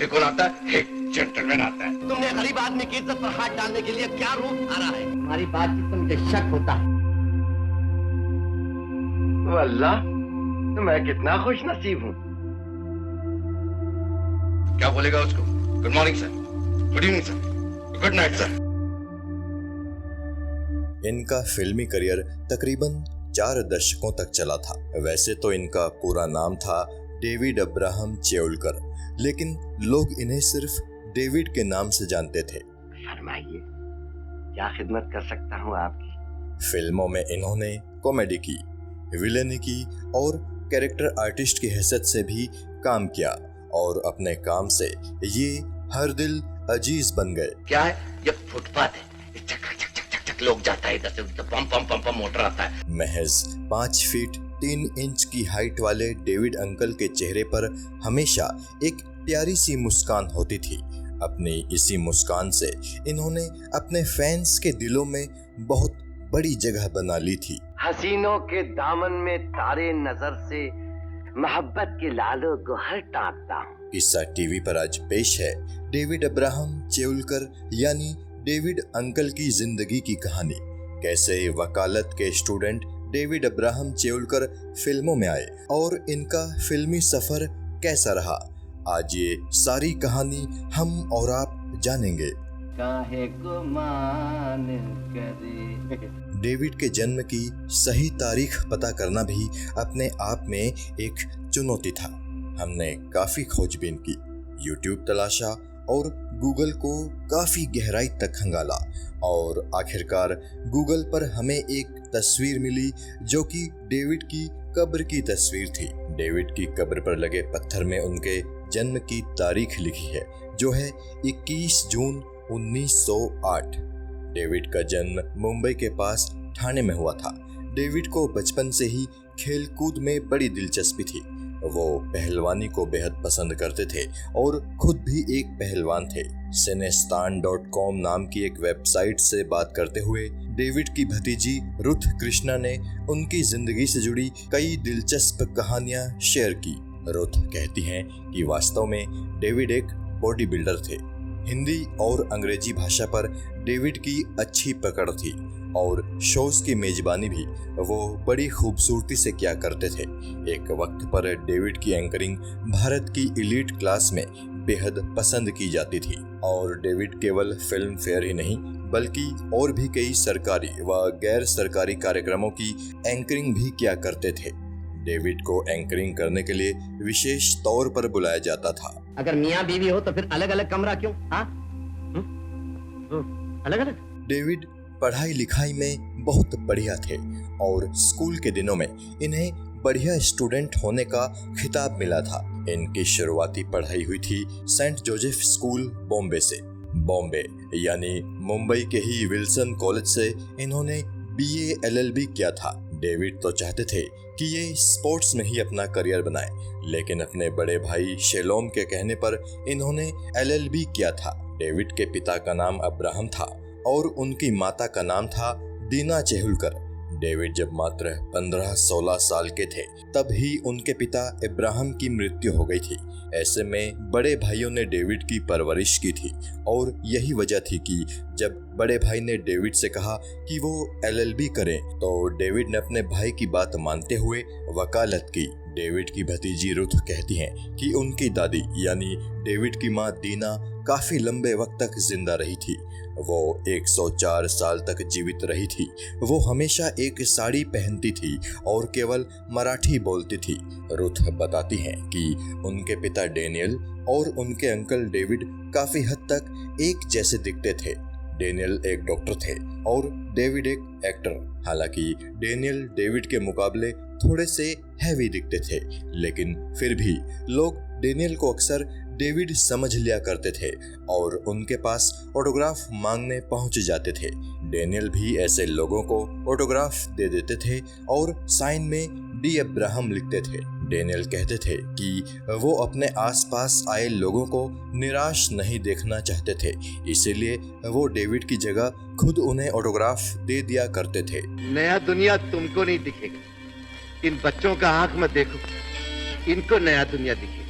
आगे कौन आता है? एक जेंटलमैन आता है। तुमने गरीब आदमी की इज्जत पर हाथ डालने के लिए क्या रूप धारा है? हमारी बातचीत से मुझे शक होता है। अल्लाह, तो मैं कितना खुश नसीब हूँ। क्या बोलेगा उसको? Good morning sir, good evening sir, good night sir. इनका फिल्मी करियर तकरीबन 4 दशकों तक चला था। वैसे तो इनका पूरा नाम था डेविड अब्राहम चेउलकर, लेकिन लोग इन्हें सिर्फ डेविड के नाम से जानते थे। फरमाइए, क्या खिदमत कर सकता हूँ आपकी? फिल्मों में इन्होंने कॉमेडी की, विलेनी की और कैरेक्टर आर्टिस्ट की हैसियत से भी काम किया और अपने काम से ये हर दिल अजीज बन गए। क्या है? ये फुटपाथ है, चक चक चक चक चक लोग जाता है इधर से उधर, पम पम पम पम मोटर आता है। महज 5 फीट 3 इंच की हाइट वाले डेविड अंकल के चेहरे पर हमेशा एक प्यारी सी मुस्कान होती थी। अपनी इसी मुस्कान से इन्होंने अपने फैंस के दिलों में बहुत बड़ी जगह बना ली थी। हसीनों के दामन में तारे नजर से मोहब्बत के लालों को हर टाँकता हूँ। किस्सा टीवी पर आज पेश है डेविड अब्राहम चेउलकर यानी डेविड अंकल की जिंदगी की कहानी। कैसे वकालत के स्टूडेंट डेविड अब्राहम चेउलकर फिल्मों में आए और इनका फिल्मी सफर कैसा रहा। आज ये सारी कहानी हम और आप जानेंगे। काहे को मान करे। डेविड के जन्म की सही तारीख पता करना भी अपने आप में एक चुनौती था। हमने काफी खोजबीन की, यूट्यूब तलाशा और गूगल को काफी गहराई तक खंगाला और आखिरकार गूगल पर हमें एक तस्वीर मिली जो कि डेविड की कब्र की तस्वीर थी। डेविड की कब्र पर लगे पत्थर में उनके जन्म की तारीख लिखी है जो है 21 जून 1908। डेविड का जन्म मुंबई के पास ठाणे में हुआ था। डेविड को बचपन से ही खेल कूद में बड़ी दिलचस्पी थी। वो पहलवानी को बेहद पसंद करते थे और खुद भी एक पहलवान थे। सिनेस्तान.com नाम की एक वेबसाइट से बात करते हुए डेविड की भतीजी रुथ कृष्णा ने उनकी जिंदगी से जुड़ी कई दिलचस्प कहानियां शेयर की। रुथ कहती हैं कि वास्तव में डेविड एक बॉडी बिल्डर थे। हिंदी और अंग्रेजी भाषा पर डेविड की अच्छी पकड़ थी और शोज की मेजबानी भी वो बड़ी खूबसूरती से किया करते थे। एक वक्त पर डेविड की एंकरिंग भारत की एलीट क्लास में बेहद पसंद की जाती थी और डेविड केवल फिल्म फेयर ही नहीं बल्कि और भी कई सरकारी व गैर सरकारी कार्यक्रमों की एंकरिंग भी किया करते थे। डेविड को एंकरिंग करने के लिए विशेष तौर पर बुलाया जाता था। अगर मियाँ बीवी हो तो फिर अलग अलग कमरा क्यों? हाँ, अलग अलग। डेविड पढ़ाई लिखाई में बहुत बढ़िया थे और स्कूल के दिनों में इन्हें बढ़िया स्टूडेंट होने का खिताब मिला था। इनकी शुरुआती पढ़ाई हुई थी सेंट जोसेफ स्कूल बॉम्बे से। बॉम्बे यानी मुंबई के ही विल्सन कॉलेज से इन्होंने BA LLB किया था। डेविड तो चाहते थे कि ये स्पोर्ट्स में ही अपना करियर बनाए, लेकिन अपने बड़े भाई शेलोम के कहने पर इन्होंने LLB किया था। डेविड के पिता का नाम अब्राहम था और उनकी माता का नाम था दीना चेहुलकर। डेविड जब मात्र 15-16 साल के थे तब ही उनके पिता इब्राहिम की मृत्यु हो गई थी। ऐसे में बड़े भाइयों ने डेविड की परवरिश की थी और यही वजह थी कि जब बड़े भाई ने डेविड से कहा कि वो LLB करें तो डेविड ने अपने भाई की बात मानते हुए वकालत की। डेविड की भतीजी रुथ कहती हैं कि उनकी दादी यानी डेविड की मां दीना काफी लंबे वक्त तक जिंदा रही थी। वो 104 साल तक जीवित रही थी। वो हमेशा एक साड़ी पहनती थी और केवल मराठी बोलती थी। रुथ बताती हैं कि उनके पिता डेनियल और उनके अंकल डेविड काफी हद तक एक जैसे दिखते थे। डेनियल एक डॉक्टर थे और डेविड एक एक्टर। हालांकि डेनियल डेविड के मुकाबले थोड़े से हैवी दिखते थे, लेकिन फिर भी लोग डेनियल को अक्सर डेविड समझ लिया करते थे और उनके पास ऑटोग्राफ मांगने पहुंच जाते थे। डेनियल भी ऐसे लोगों को ऑटोग्राफ दे देते थे और साइन में डी अब्राहम लिखते थे। डेनियल कहते थे कि वो अपने आसपास आए लोगों को निराश नहीं देखना चाहते थे, इसीलिए वो डेविड की जगह खुद उन्हें ऑटोग्राफ दे दिया करते थे। नया दुनिया तुमको नहीं दिखेगा, इन बच्चों का आंख मत देखो, इनको नया दुनिया दिखेगा।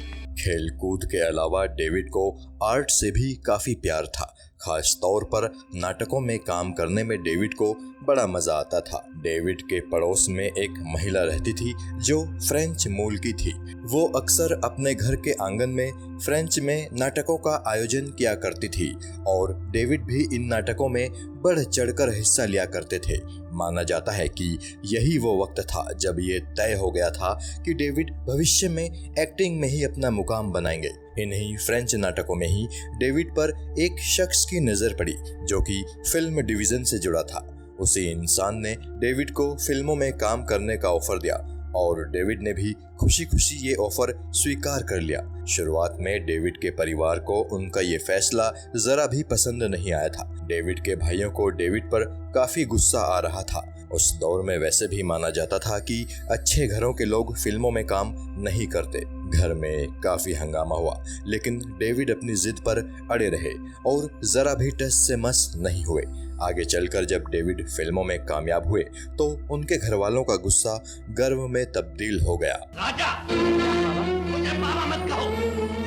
खेल कूद के अलावा डेविड को आर्ट से भी काफी प्यार था। खास तौर पर नाटकों में काम करने में डेविड को बड़ा मजा आता था। डेविड के पड़ोस में एक महिला रहती थी जो फ्रेंच मूल की थी। वो अक्सर अपने घर के आंगन में फ्रेंच में नाटकों का आयोजन किया करती थी और डेविड भी इन नाटकों में बढ़ चढ़कर हिस्सा लिया करते थे। माना जाता है कि यही वो वक्त था जब ये तय हो गया था कि डेविड भविष्य में एक्टिंग में ही अपना मुकाम बनाएंगे। इन्हीं फ्रेंच नाटकों में ही डेविड पर एक शख्स की नजर पड़ी जो कि फिल्म डिवीजन से जुड़ा था। उसी इंसान ने डेविड को फिल्मों में काम करने का ऑफर दिया और डेविड ने भी खुशी खुशी ये ऑफर स्वीकार कर लिया। शुरुआत में डेविड के परिवार को उनका ये फैसला जरा भी पसंद नहीं आया था। डेविड के भाइयों को डेविड पर काफी गुस्सा आ रहा था। उस दौर में वैसे भी माना जाता था कि अच्छे घरों के लोग फिल्मों में काम नहीं करते। घर में काफी हंगामा हुआ, लेकिन डेविड अपनी जिद पर अड़े रहे और जरा भी टस से मस नहीं हुए। आगे चलकर जब डेविड फिल्मों में कामयाब हुए तो उनके घर वालों का गुस्सा गर्व में तब्दील हो गया। राजा, मुझे बाबा मत कहो।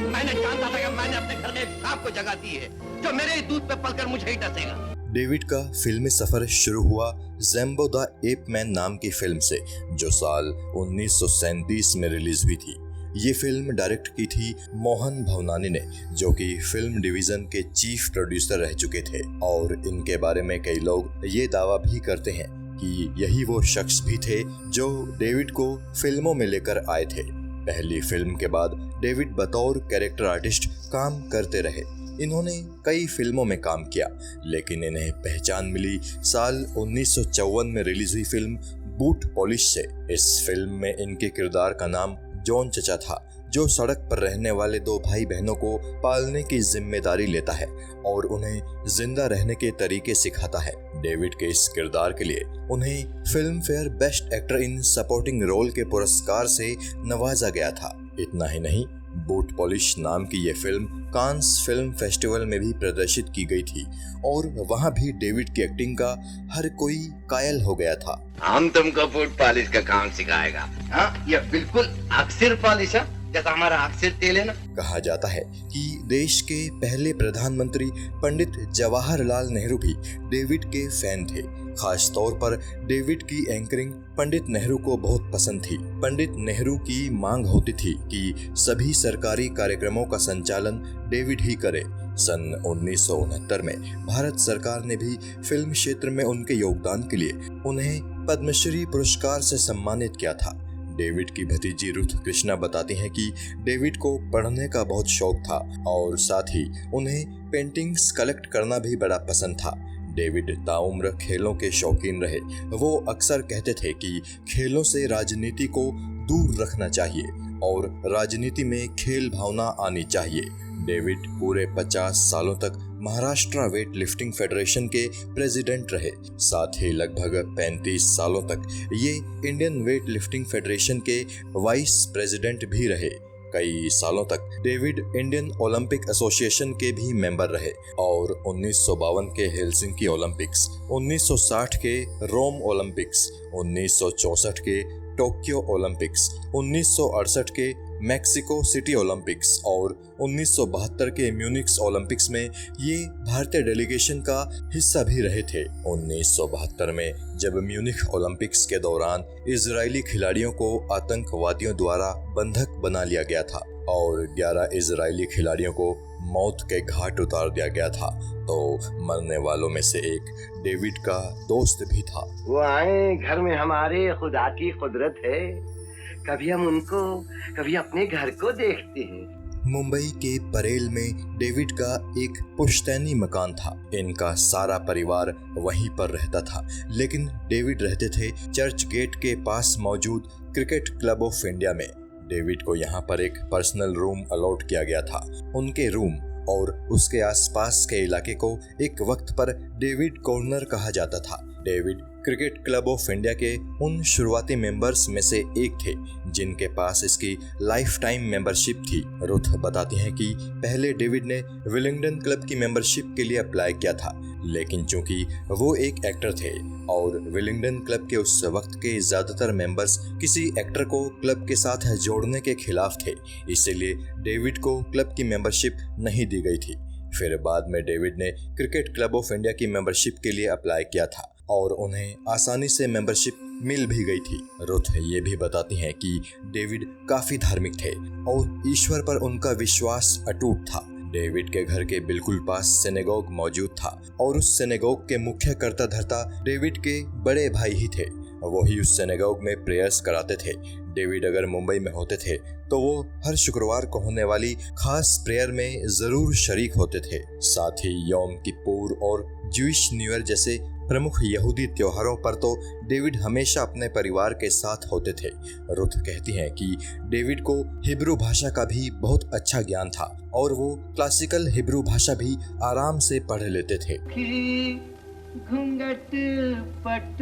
मैंने जानता था कि मैंने अपने घर में एक सांप को जगह दी है जो मेरे ही दूध पे पलकर मुझे ही डसेगा। डेविड का फिल्मी सफर शुरू हुआ ज़ैम्बो द एप मैन नाम की फिल्म से, जो साल 1937 में रिलीज हुई थी। ये फिल्म डायरेक्ट की थी मोहन भवनानी ने, जो कि फिल्म डिवीजन के चीफ प्रोड्यूसर रह चुके थे। और इनके बारे में कई लोग ये दावा भी करते हैं कि यही वो शख्स भी थे जो डेविड को फिल्मों में लेकर आए थे। पहली फिल्म के बाद डेविड बतौर कैरेक्टर आर्टिस्ट काम करते रहे। इन्होंने कई फिल्मों में काम किया, लेकिन इन्हें पहचान मिली साल 1954 में रिलीज हुई फिल्म बूट पॉलिश से। इस फिल्म में इनके किरदार का नाम जॉन चचा था, जो सड़क पर रहने वाले दो भाई बहनों को पालने की जिम्मेदारी लेता है और उन्हें जिंदा रहने के तरीके सिखाता है। डेविड के इस किरदार के लिए उन्हें Filmfare best actor in supporting role के पुरस्कार से नवाजा गया था। इतना ही नहीं, बूट पॉलिश नाम की ये फिल्म कांस फिल्म फेस्टिवल में भी प्रदर्शित की गई थी और वहाँ भी डेविड की एक्टिंग का हर कोई कायल हो गया था। हम तुमको बूट पॉलिश का काम सिखाएगा। हाँ, ये बिल्कुल अक्सर पॉलिश है, जैसा हमारा अक्सर तेल है ना। कहा जाता है कि देश के पहले प्रधानमंत्री पंडित जवाहरलाल नेहरू भी डेविड के फैन थे। खास तौर पर डेविड की एंकरिंग पंडित नेहरू को बहुत पसंद थी। पंडित नेहरू की मांग होती थी कि सभी सरकारी कार्यक्रमों का संचालन डेविड ही करे। सन 1969 में भारत सरकार ने भी फिल्म क्षेत्र में उनके योगदान के लिए उन्हें पद्मश्री पुरस्कार से सम्मानित किया था। डेविड की भतीजी रुथ कृष्णा बताती हैं कि डेविड को पढ़ने का बहुत शौक था और साथ ही उन्हें पेंटिंग्स कलेक्ट करना भी बड़ा पसंद था। डेविड ताउम्र खेलों के शौकीन रहे। वो अक्सर कहते थे कि खेलों से राजनीति को दूर रखना चाहिए और राजनीति में खेल भावना आनी चाहिए। डेविड पूरे 50 सालों तक महाराष्ट्र वेट लिफ्टिंग फेडरेशन के प्रेसिडेंट रहे। साथ ही लगभग 35 सालों तक ये इंडियन वेट लिफ्टिंग फेडरेशन के वाइस प्रेसिडेंट भी रहे। कई सालों तक डेविड इंडियन ओलंपिक एसोसिएशन के भी मेंबर रहे और 1952 के हेलसिंकी ओलंपिक्स, 1960 के रोम ओलंपिक्स, 1964 के टोक्यो ओलंपिक्स, 1968 के मैक्सिको सिटी ओलंपिक्स और 1972 के म्यूनिक्स ओलंपिक्स में ये भारतीय डेलीगेशन का हिस्सा भी रहे थे। 1972 में जब म्यूनिख ओलंपिक्स के दौरान इजरायली खिलाड़ियों को आतंकवादियों द्वारा बंधक बना लिया गया था और 11 इजरायली खिलाड़ियों को मौत के घाट उतार दिया गया था, तो मरने वालों में से एक डेविड का दोस्त भी था। वो आए घर में हमारे, खुदा की कुदरत है। कभी हम उनको, कभी अपने घर को देखते हैं। मुंबई के परेल में डेविड का एक पुश्तैनी मकान था। इनका सारा परिवार वहीं पर रहता था, लेकिन डेविड रहते थे चर्च गेट के पास मौजूद क्रिकेट क्लब ऑफ इंडिया में। डेविड को यहाँ पर एक पर्सनल रूम अलॉट किया गया था। उनके रूम और उसके आसपास के इलाके को एक वक्त पर डेविड कॉर्नर कहा जाता था। David cricket club of India के उन शुरुआती मेंबर्स में से एक थे जिनके पास इसकी लाइफ टाइम मेंबरशिप थी। रुथ बताती हैं कि पहले डेविड ने विलिंगडन क्लब की मेंबरशिप के लिए अप्लाई किया था, लेकिन चूंकि वो एक एक्टर थे और विलिंगडन क्लब के उस वक्त के ज्यादातर मेंबर्स किसी एक्टर को क्लब के साथ जोड़ने के खिलाफ थे, इसीलिए डेविड को क्लब की मेंबरशिप नहीं दी गई थी। फिर बाद में डेविड ने क्रिकेट क्लब ऑफ इंडिया की मेंबरशिप के लिए अप्लाई किया था और उन्हें आसानी से मेंबरशिप मिल भी गई थी। रुथ ये भी बताती हैं कि डेविड काफी धार्मिक थे और ईश्वर पर उनका विश्वास अटूट था। डेविड के घर के बिल्कुल पास सिनेगोग मौजूद था और उस सिनेगोग के मुख्य कर्ता धर्ता डेविड के बड़े भाई ही थे। वही उस सिनेगोग में प्रेयर्स कराते थे। डेविड अगर मुंबई में होते थे तो वो हर शुक्रवार को होने वाली खास प्रेयर में जरूर शरीक होते थे। साथ ही यौम किप्पुर और ज्यूइश न्यू ईयर जैसे प्रमुख यहूदी त्योहारों पर तो डेविड हमेशा अपने परिवार के साथ होते थे। रुथ कहती हैं कि डेविड को हिब्रू भाषा का भी बहुत अच्छा ज्ञान था और वो क्लासिकल हिब्रू भाषा भी आराम से पढ़ लेते थे। घूंघट पट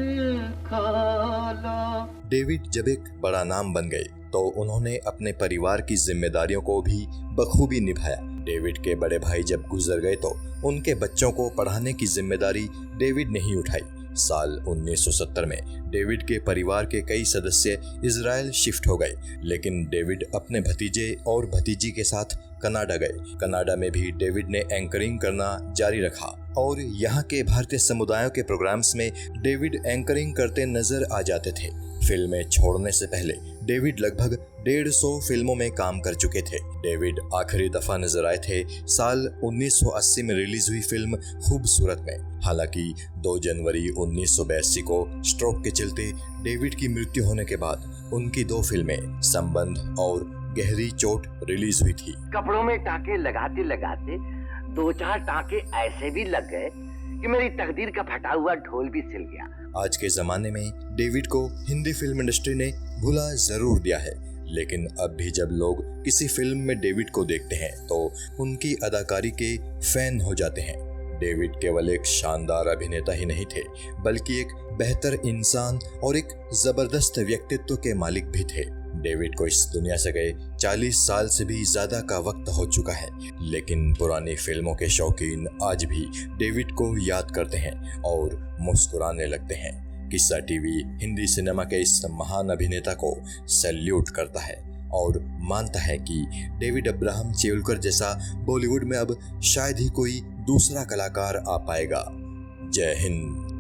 खोलो। डेविड जब एक बड़ा नाम बन गए तो उन्होंने अपने परिवार की जिम्मेदारियों को भी बखूबी निभाया। डेविड के बड़े भाई जब गुजर गए तो उनके बच्चों को पढ़ाने की जिम्मेदारी डेविड ने ही उठाई। साल 1970 में डेविड के परिवार के कई सदस्य इजराइल शिफ्ट हो गए, लेकिन डेविड अपने भतीजे और भतीजी के साथ कनाडा गए। कनाडा में भी डेविड ने एंकरिंग करना जारी रखा और यहाँ के भारतीय समुदायों के प्रोग्राम्स में डेविड एंकरिंग करते नजर आ जाते थे। फिल्में छोड़ने से पहले डेविड लगभग 150 फिल्मों में काम कर चुके थे। डेविड आखिरी दफा नजर आए थे साल 1980 में रिलीज हुई फिल्म खूबसूरत में। हालांकि 2 जनवरी 1982 को स्ट्रोक के चलते डेविड की मृत्यु होने के बाद उनकी 2 फिल्में संबंध और गहरी चोट रिलीज हुई थी। कपड़ों में टाके लगाते लगाते 2-4 टाके ऐसे भी लग गए कि मेरी तकदीर का फटा हुआ ढोल भी सिल गया। आज के जमाने में डेविड को हिंदी फिल्म इंडस्ट्री ने भुला जरूर दिया है, लेकिन अब भी जब लोग किसी फिल्म में डेविड को देखते हैं तो उनकी अदाकारी के फैन हो जाते हैं। डेविड केवल एक शानदार अभिनेता ही नहीं थे, बल्कि एक बेहतर इंसान और एक जबरदस्त व्यक्तित्व के मालिक भी थे। डेविड को इस दुनिया से गए 40 साल से भी ज्यादा का वक्त हो चुका है, लेकिन पुरानी फिल्मों के शौकीन आज भी डेविड को याद करते हैं और मुस्कुराने लगते हैं। किस्सा टीवी हिंदी सिनेमा के इस महान अभिनेता को सैल्यूट करता है और मानता है कि डेविड अब्राहम चेवलकर जैसा बॉलीवुड में अब शायद ही कोई दूसरा कलाकार आ पाएगा। जय हिंद।